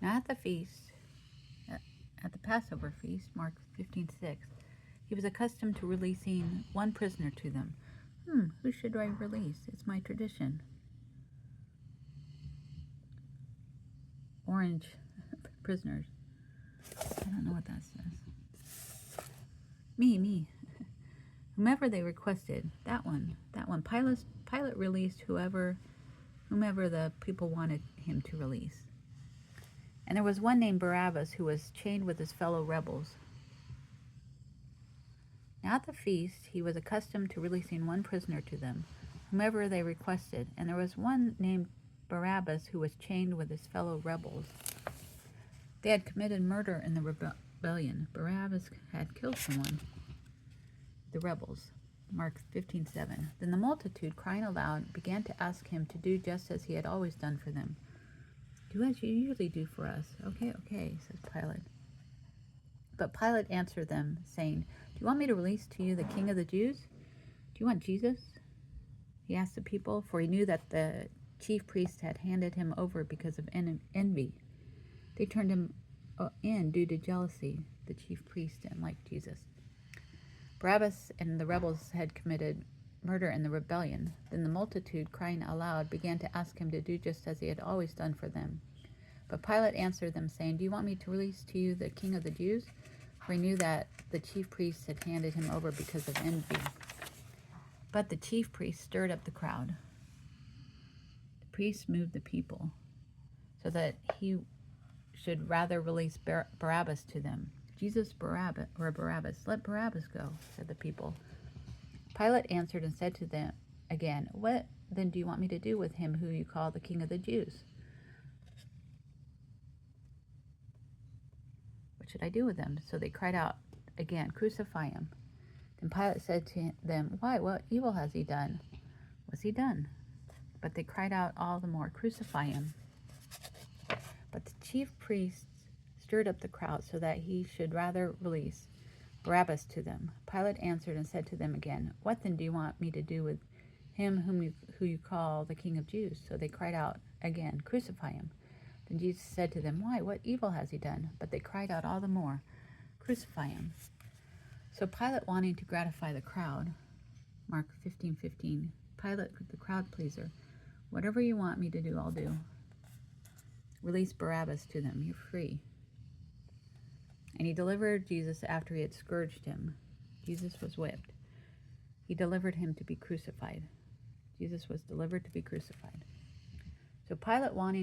Now at the feast, at the Passover feast, Mark 15:6, he was accustomed to releasing one prisoner to them. Who should I release? It's my tradition. Orange prisoners. I don't know what that says. Me. Whomever they requested. That one. Pilate released whomever the people wanted him to release. And there was one named Barabbas who was chained with his fellow rebels. Now at the feast, he was accustomed to releasing one prisoner to them, whomever they requested. And there was one named Barabbas who was chained with his fellow rebels. They had committed murder in the rebellion. Barabbas had killed someone. The rebels. Mark 15:7. Then the multitude, crying aloud, began to ask him to do just as he had always done for them. Do as you usually do for us. Okay, says Pilate. But Pilate answered them, saying, Do you want me to release to you the King of the Jews? Do you want Jesus? He asked the people, for he knew that the chief priests had handed him over because of envy. They turned him in due to jealousy. The chief priests didn't like Jesus. Barabbas and the rebels had committed murder in the rebellion. Then the multitude, crying aloud, began to ask him to do just as he had always done for them. But Pilate answered them, saying, Do you want me to release to you the King of the Jews? For he knew that the chief priests had handed him over because of envy. But the chief priests stirred up the crowd. The priests moved the people so that he should rather release Barabbas to them. Jesus or Barabbas? Let Barabbas go, said the people. Pilate answered and said to them again, What then do you want me to do with him who you call the King of the Jews? What should I do with him? So they cried out again, Crucify him. Then Pilate said to them, Why? What evil has he done? What's he done? But they cried out all the more, Crucify him. But the chief priests stirred up the crowd so that he should rather release Barabbas to them. Pilate answered and said to them again, What then do you want me to do with him who you call the King of Jews? So they cried out again, Crucify him. Then Jesus said to them, Why? What evil has he done? But they cried out all the more, Crucify him. So Pilate, wanting to gratify the crowd, Mark 15:15, Pilate, the crowd pleaser, whatever you want me to do, I'll do. Release Barabbas to them. You're free. And he delivered Jesus after he had scourged him. Jesus was whipped. He delivered him to be crucified. Jesus was delivered to be crucified. So Pilate, wanting